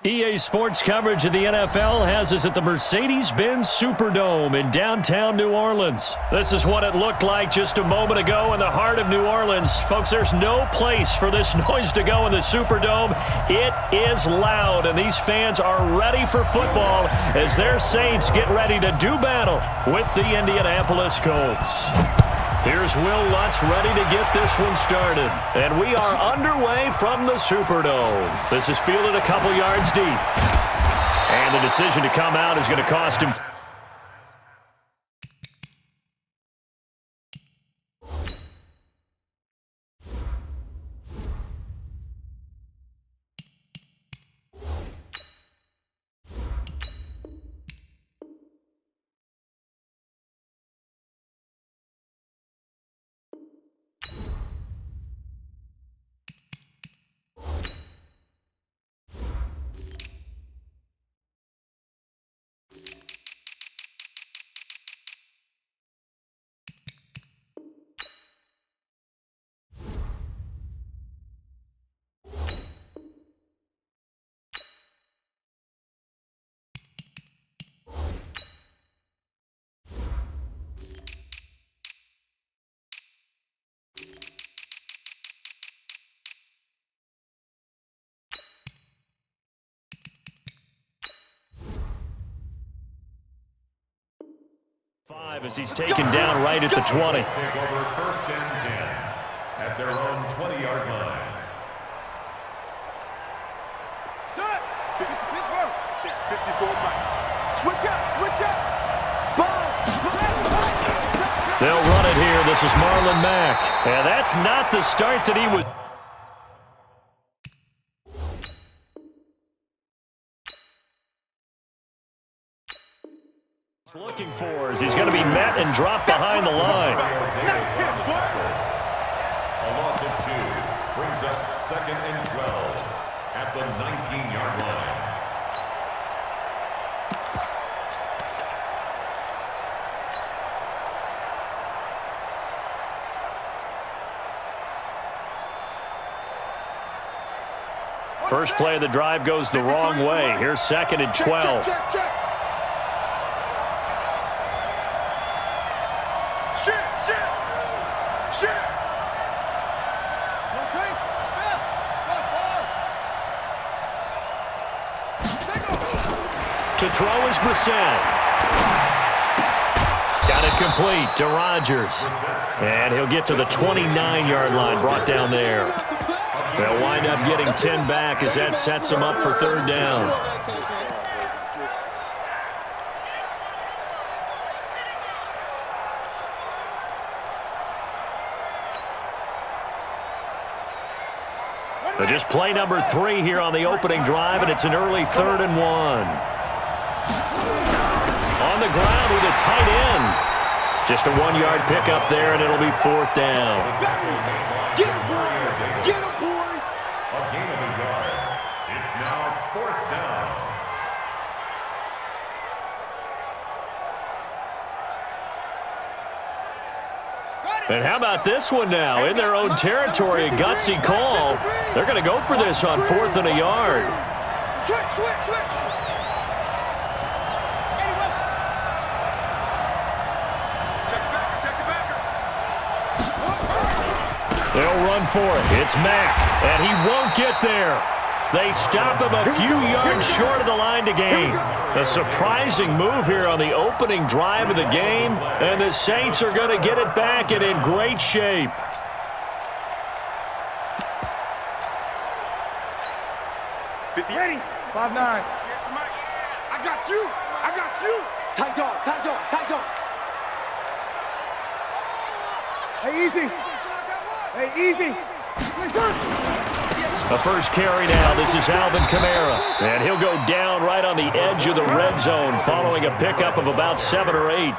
EA Sports coverage of the NFL has us at the Mercedes-Benz Superdome in downtown New Orleans. This is what it looked like just a moment ago in the heart of New Orleans. Folks, there's no place for this noise to go in the Superdome. It is loud, and these fans are ready for football as their Saints get ready to do battle with the Indianapolis Colts. Here's Will Lutz ready to get this one started. And we are underway from the Superdome. This is fielded a couple yards deep. And the decision to come out is going to cost him. As he's taken down right at the 20. Take over first and 10 at their own 20-yard line. Set. Pittsburgh. 54 back. Switch up. Spot. They'll run it here. This is Marlon Mack. And that's not the start that he was. Looking for as he's going to be met and dropped behind the line. A loss of 2 brings up 2nd and 12 at the 19-yard line. First play of the drive goes the wrong way. Here's 2nd and 12. Check. To throw is Brissett. Got it complete to Rodgers. And he'll get to the 29-yard line, brought down there. They'll wind up getting 10 back as that sets them up for 3rd down. But just play number 3 here on the opening drive, and it's an early 3rd and 1. On the ground with a tight end. Just a 1-yard pickup there, and it'll be 4th down. Get him, boy. A gain of a yard. It's now 4th down. And how about this one now? In their own territory, a gutsy call. They're going to go for this on 4th and a yard. Switch. They'll run for it. It's Mack, and he won't get there. They stop him a few yards short of the line to gain. A surprising move here on the opening drive of the game, and the Saints are going to get it back and in great shape. Ready. 5-9. I got you. Tight dog. Hey, easy. The first carry now. This is Alvin Kamara. And he'll go down right on the edge of the red zone following a pickup of about 7 or 8.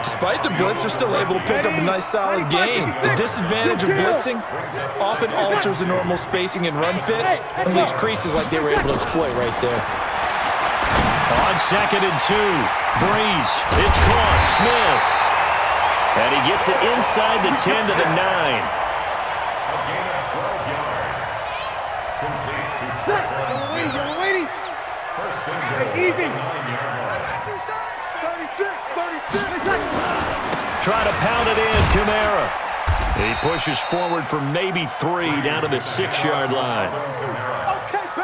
Despite the blitz, they're still able to pick up a nice solid gain. The disadvantage of blitzing often alters the normal spacing and run fits and leaves creases like they were able to exploit right there. On 2nd and 2, Breeze. It's caught. Smith. And he gets it inside the 10 to the 9. Waiting. First and goal. Easy. 9-yard line. 36. Try to pound it in, Kamara. He pushes forward for maybe 3 down to the 6-yard line.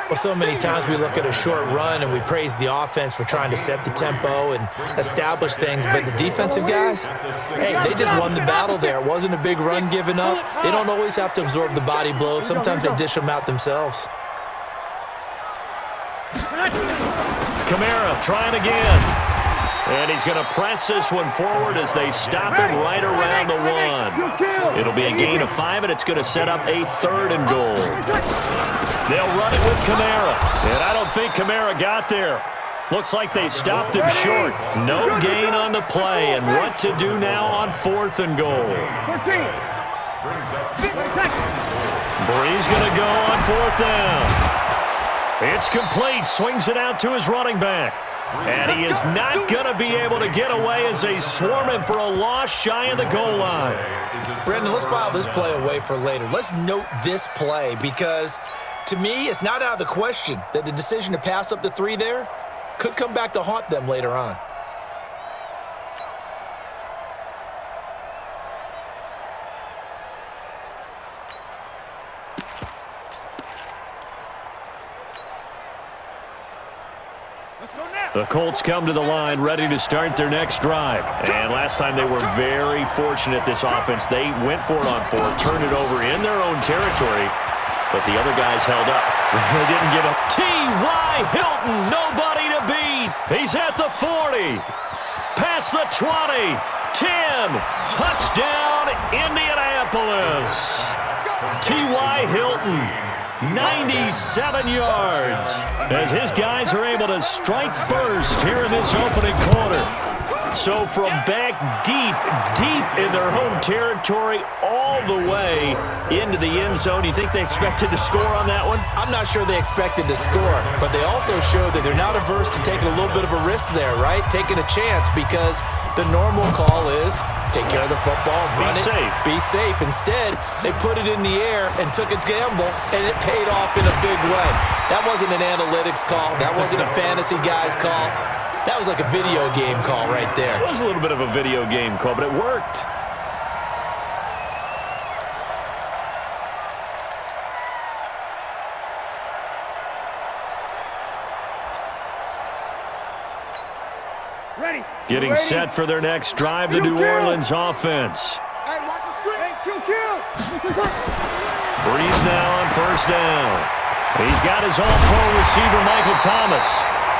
Well, so many times we look at a short run and we praise the offense for trying to set the tempo and establish things, but the defensive guys, hey, they just won the battle there. It wasn't a big run given up. They don't always have to absorb the body blows. Sometimes they dish them out themselves. Kamara trying again. And he's going to press this one forward as they stop him right around the 1. It'll be a gain of 5, and it's going to set up a 3rd and goal. They'll run it with Kamara. And I don't think Kamara got there. Looks like they stopped him short. No gain on the play. And what to do now on 4th and goal? Bree's going to go on 4th down. It's complete. Swings it out to his running back. And he is not going to be able to get away as they swarm him for a loss shy of the goal line. Brendan, let's file this play away for later. Let's note this play because, to me, it's not out of the question that the decision to pass up the 3 there could come back to haunt them later on. The Colts come to the line ready to start their next drive. And last time they were very fortunate, this offense. They went for it on 4th, turned it over in their own territory, but the other guys held up. They didn't give up. T.Y. Hilton, nobody to beat. He's at the 40, past the 20, 10, touchdown Indianapolis. T.Y. Hilton. 97 yards as his guys are able to strike first here in this opening quarter. So from back deep in their home territory all the way into the end zone, you think they expected to score on that one? I'm not sure they expected to score, but they also showed that they're not averse to taking a little bit of a risk there, right? Taking a chance because the normal call is take care of the football, run it, be safe. Instead, they put it in the air and took a gamble, and it paid off in a big way. That wasn't an analytics call. That wasn't a fantasy guy's call. That was like a video game call right there. It was a little bit of a video game call, but it worked. Getting set for their next drive, the New Orleans offense. Breeze now on 1st down. He's got his all-pro receiver, Michael Thomas.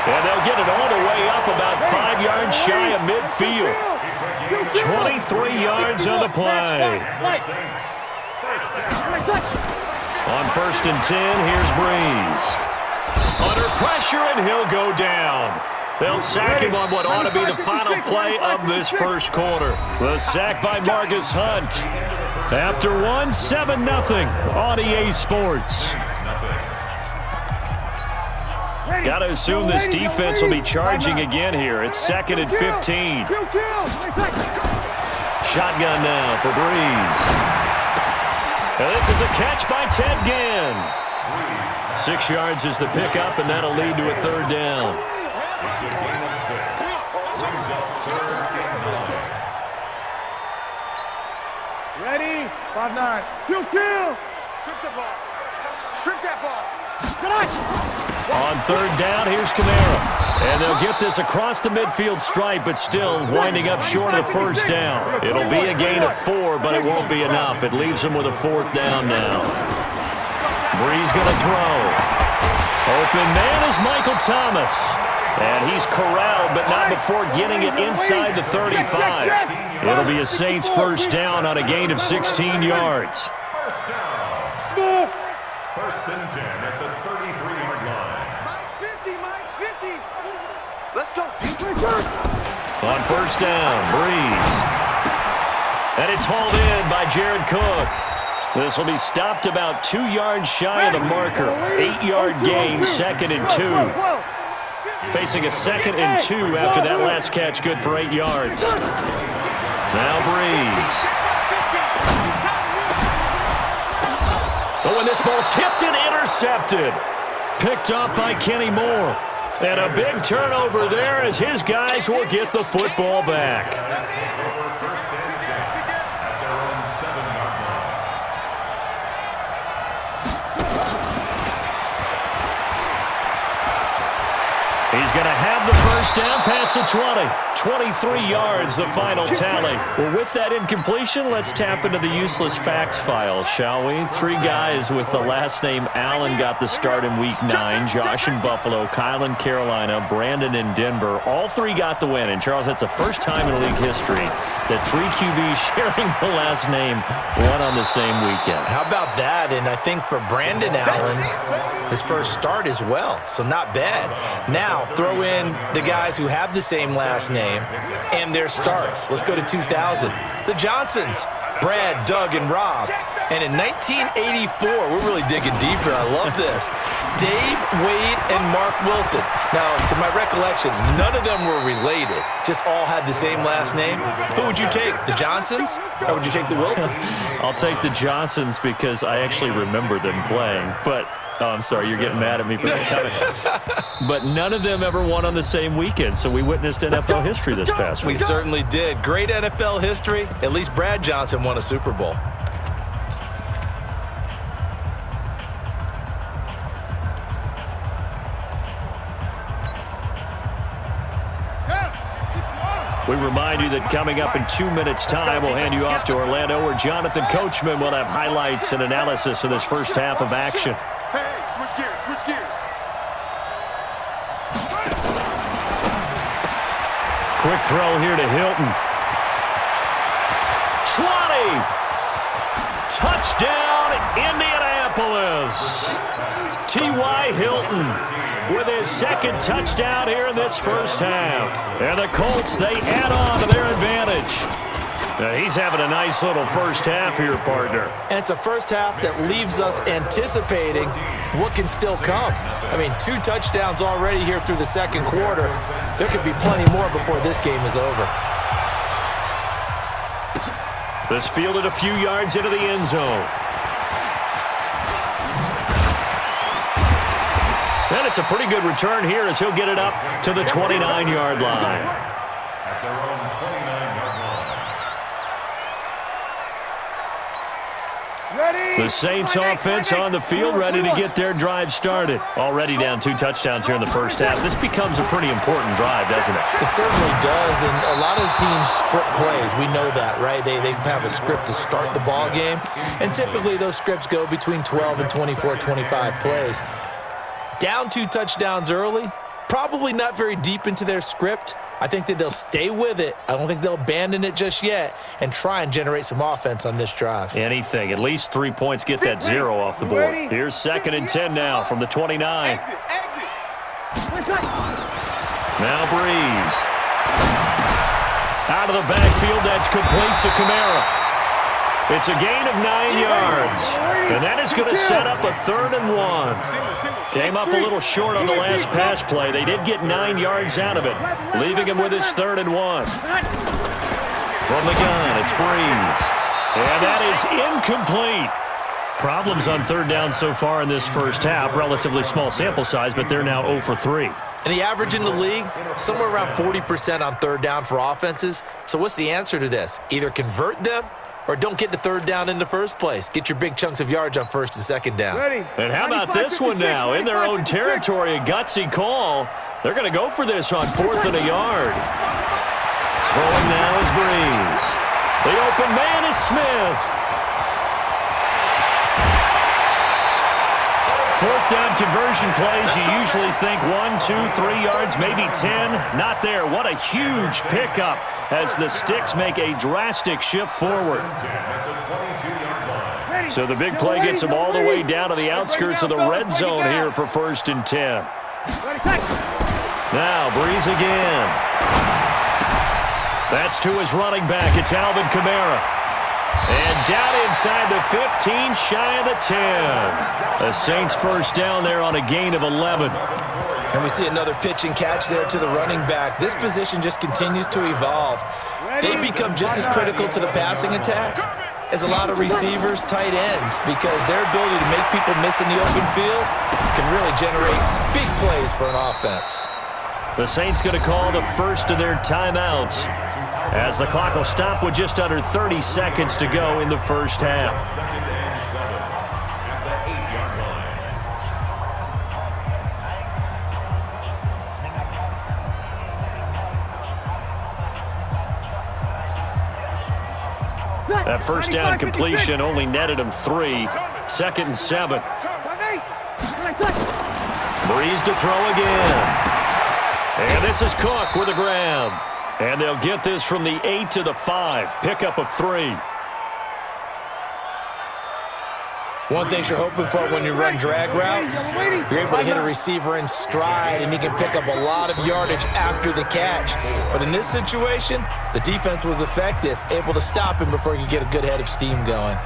And they'll get it all the way up about 5 yards shy of midfield. 23 yards on the play. On 1st and 10, here's Breeze. Under pressure, and he'll go down. They'll sack him on what ought to be the final play of this first quarter. The sack by Marcus Hunt. After 1, 7-0 on EA Sports. Got to assume this defense will be charging again here. It's 2nd and 15. Shotgun now for Breeze. And this is a catch by Ted Ginn. 6 yards is the pickup, and that'll lead to a 3rd down. Ready? 5-9. Kill. Strip the ball. Strip that ball. On 3rd down, here's Kamara. And they'll get this across the midfield stripe, but still winding up short of the 1st down. It'll be a gain of 4, but it won't be enough. It leaves them with a 4th down now. Breeze going to throw. Open man is Michael Thomas. And he's corralled, but not before getting it inside the 35. It'll be a Saints 1st down on a gain of 16 yards. 1st and 10 at the 33-yard line. Mike's 50. Let's go. On 1st down, Breeze. And it's hauled in by Jared Cook. This will be stopped about 2 yards shy of the marker. 8-yard gain, 2nd and 2. Facing a 2nd and 2 after that last catch, good for 8 yards. Now Breeze. But when this ball's tipped and intercepted. Picked up by Kenny Moore. And a big turnover there as his guys will get the football back. First and 10 at their own 7-yard line. He's going to have the first down past the 20. 23 yards, the final tally. Well, with that incompletion, let's tap into the useless facts file, shall we? 3 guys with the last name Allen got the start in Week 9. Josh in Buffalo, Kyle in Carolina, Brandon in Denver. All 3 got the win. And, Charles, that's the first time in league history that 3 QBs sharing the last name won on the same weekend. How about that? And I think for Brandon Allen, his first start as well, so not bad. Now, throw in the guys who have the same last name and their starts. Let's go to 2000. The Johnsons, Brad, Doug, and Rob. And in 1984, we're really digging deeper. I love this. Dave, Wade, and Mark Wilson. Now, to my recollection, none of them were related. Just all had the same last name. Who would you take, the Johnsons, or would you take the Wilsons? I'll take the Johnsons because I actually remember them playing. But, oh, I'm sorry, you're getting mad at me for that. But none of them ever won on the same weekend, so we witnessed NFL history this past week. We certainly did. Great NFL history. At least Brad Johnson won a Super Bowl. We remind you that coming up in 2 minutes' time, we'll hand you off to Orlando, where Jonathan Coachman will have highlights and analysis of this first half of action. Hey, switch gears, switch gears. Quick throw here to Hilton. 20! Touchdown, Indianapolis! T.Y. Hilton with his second touchdown here in this first half. And the Colts, they add on to their advantage. Now, he's having a nice little first half here, partner. And it's a first half that leaves us anticipating what can still come. I mean, 2 touchdowns already here through the second quarter. There could be plenty more before this game is over. This fielded a few yards into the end zone. And it's a pretty good return here as he'll get it up to the 29-yard line. At their own 29-yard line. Ready? The Saints offense on the field, ready to get their drive started. Already down 2 touchdowns here in the first half. This becomes a pretty important drive, doesn't it? It certainly does, and a lot of the teams script plays. We know that, right? They have a script to start the ball game, and typically those scripts go between 12 and 24, 25 plays. Down 2 touchdowns early, probably not very deep into their script. I think that they'll stay with it. I don't think they'll abandon it just yet and try and generate some offense on this drive. Anything. At least 3 points get that 0 off the board. Here's 2nd and 10 now from the 29. Exit. Now Breeze. Out of the backfield, that's complete to Kamara. It's a gain of 9 yards. And that is going to set up a 3rd and 1. Came up a little short on the last pass play. They did get 9 yards out of it, leaving him with his 3rd and 1. From the gun, it's Breeze. And that is incomplete. Problems on 3rd down so far in this first half. Relatively small sample size, but they're now 0 for 3. And the average in the league, somewhere around 40% on 3rd down for offenses. So what's the answer to this? Either convert them or don't get to 3rd down in the first place. Get your big chunks of yards on 1st and 2nd down. Ready? And how about this one now? In their own territory, a gutsy call. They're going to go for this on 4th and a yard. Throwing now is Breeze. The open man is Smith. 4th down conversion plays, you usually think 1, 2, 3 yards, maybe 10. Not there. What a huge pickup as the Sticks make a drastic shift forward. So the big play gets them all the way down to the outskirts of the red zone here for 1st and 10. Now Breeze again. That's to his running back. It's Alvin Kamara. And down inside the 15, shy of the 10. The Saints first down there on a gain of 11. And we see another pitch and catch there to the running back. This position just continues to evolve. They become just as critical to the passing attack is a lot of receivers, tight ends, because their ability to make people miss in the open field can really generate big plays for an offense. The Saints going to call the first of their timeouts as the clock will stop with just under 30 seconds to go in the first half. 2nd and 7 at the 8-yard line. That first down completion only netted him 3. 2nd and 7. Breeze to throw again. And this is Cook with a grab. And they'll get this from the 8 to the 5. Pickup of 3. One thing you're hoping for when you run drag routes, you're able to hit a receiver in stride, and he can pick up a lot of yardage after the catch. But in this situation, the defense was effective, able to stop him before he could get a good head of steam going.